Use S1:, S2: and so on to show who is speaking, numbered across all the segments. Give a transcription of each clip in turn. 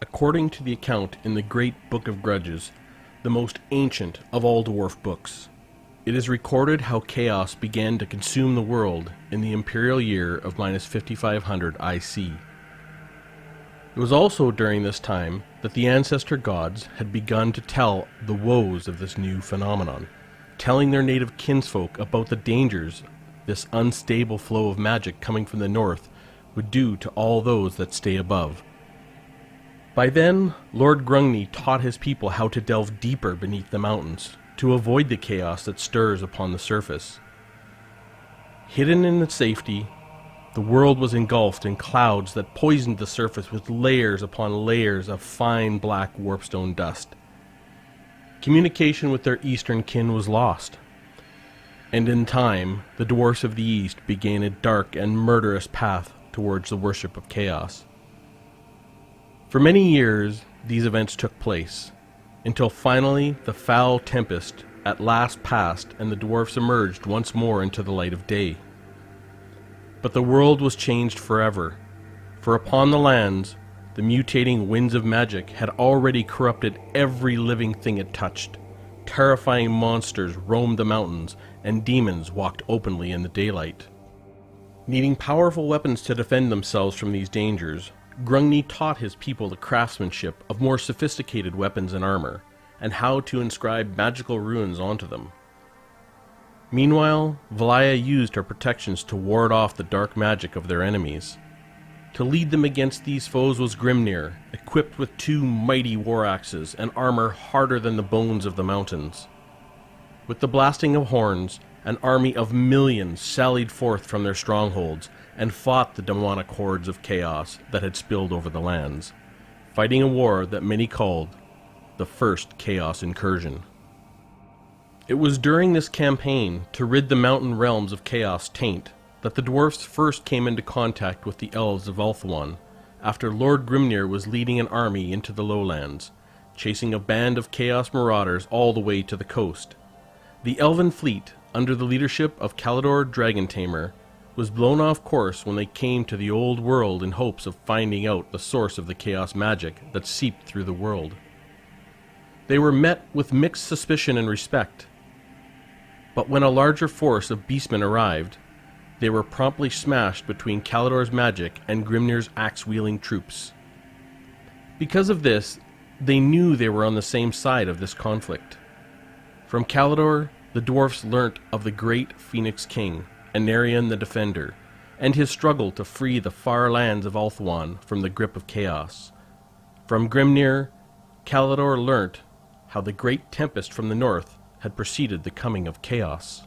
S1: according to the account in the Great Book of Grudges, the most ancient of all dwarf books. It is recorded how chaos began to consume the world in the imperial year of minus 5500 IC. It was also during this time that the ancestor gods had begun to tell the woes of this new phenomenon, telling their native kinsfolk about the dangers this unstable flow of magic coming from the north would do to all those that stay above. By then, Lord Grungni taught his people how to delve deeper beneath the mountains, to avoid the chaos that stirs upon the surface. Hidden in its safety, the world was engulfed in clouds that poisoned the surface with layers upon layers of fine black warpstone dust. Communication with their eastern kin was lost, and in time, the dwarfs of the east began a dark and murderous path towards the worship of chaos. For many years, these events took place, until finally the foul tempest at last passed and the dwarfs emerged once more into the light of day. But the world was changed forever, for upon the lands, the mutating winds of magic had already corrupted every living thing it touched. Terrifying monsters roamed the mountains, and demons walked openly in the daylight. Needing powerful weapons to defend themselves from these dangers, Grungni taught his people the craftsmanship of more sophisticated weapons and armor, and how to inscribe magical runes onto them. Meanwhile, Valaya used her protections to ward off the dark magic of their enemies. To lead them against these foes was Grimnir, equipped with 2 mighty war axes and armor harder than the bones of the mountains. With the blasting of horns, an army of millions sallied forth from their strongholds and fought the demonic hordes of chaos that had spilled over the lands, fighting a war that many called the First Chaos Incursion. It was during this campaign to rid the mountain realms of chaos taint that the dwarfs first came into contact with the elves of Ulthuan, after Lord Grimnir was leading an army into the lowlands, chasing a band of chaos marauders all the way to the coast. The elven fleet, under the leadership of Kalidor Dragontamer, was blown off course when they came to the old world in hopes of finding out the source of the chaos magic that seeped through the world. They were met with mixed suspicion and respect, but when a larger force of beastmen arrived, they were promptly smashed between Kalidor's magic and Grimnir's axe-wielding troops. Because of this, they knew they were on the same side of this conflict. From Kalidor, the dwarfs learnt of the great Phoenix King, Anarion the Defender, and his struggle to free the far lands of Ulthuan from the grip of chaos. From Grimnir, Kalidor learnt how the great tempest from the north had preceded the coming of chaos.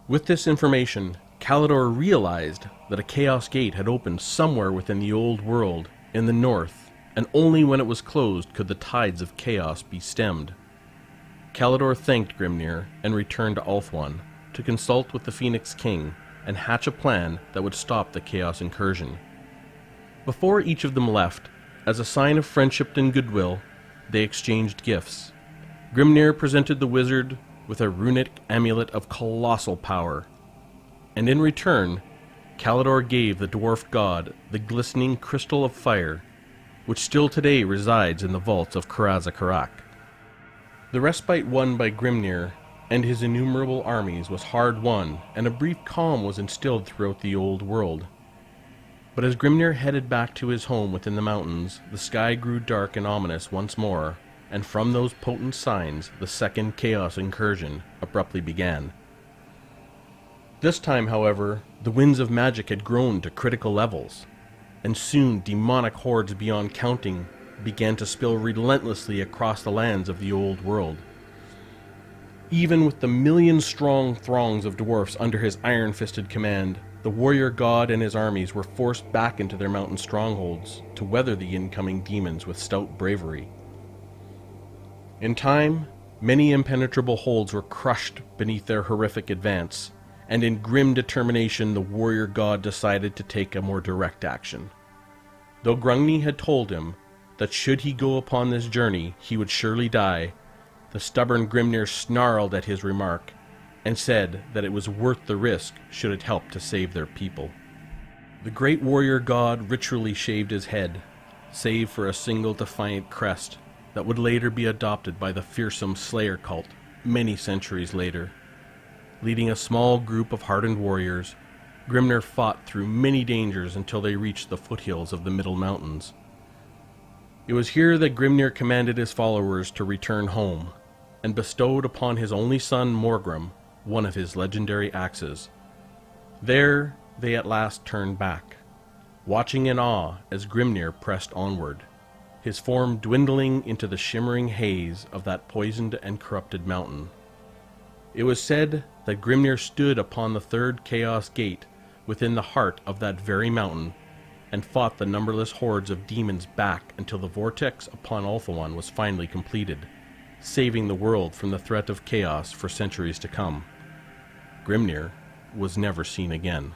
S1: With this information, Kalidor realized that a chaos gate had opened somewhere within the old world in the north, and only when it was closed could the tides of chaos be stemmed. Kalidor thanked Grimnir and returned to Ulthuan to consult with the Phoenix King and hatch a plan that would stop the chaos incursion. Before each of them left, as a sign of friendship and goodwill, they exchanged gifts. Grimnir presented the wizard with a runic amulet of colossal power, and in return, Kalidor gave the dwarf god the glistening crystal of fire, which still today resides in the vaults of Karaz-Karak. The respite won by Grimnir and his innumerable armies was hard won, and a brief calm was instilled throughout the old world. But as Grimnir headed back to his home within the mountains, the sky grew dark and ominous once more, and from those potent signs, the second chaos incursion abruptly began. This time, however, the winds of magic had grown to critical levels, and soon demonic hordes beyond counting began to spill relentlessly across the lands of the old world. Even with the million-strong throngs of dwarfs under his iron-fisted command, the warrior god and his armies were forced back into their mountain strongholds to weather the incoming demons with stout bravery. In time, many impenetrable holds were crushed beneath their horrific advance, and in grim determination the warrior god decided to take a more direct action. Though Grungni had told him that should he go upon this journey he would surely die, the stubborn Grimnir snarled at his remark, and said that it was worth the risk should it help to save their people. The great warrior god ritually shaved his head, save for a single defiant crest that would later be adopted by the fearsome Slayer cult many centuries later. Leading a small group of hardened warriors, Grimnir fought through many dangers until they reached the foothills of the Middle Mountains. It was here that Grimnir commanded his followers to return home, and bestowed upon his only son Morgrim one of his legendary axes. There they at last turned back, watching in awe as Grimnir pressed onward, his form dwindling into the shimmering haze of that poisoned and corrupted mountain. It was said that Grimnir stood upon the third Chaos Gate within the heart of that very mountain, and fought the numberless hordes of demons back until the vortex upon Ulthuan was finally completed, saving the world from the threat of chaos for centuries to come. Grimnir was never seen again.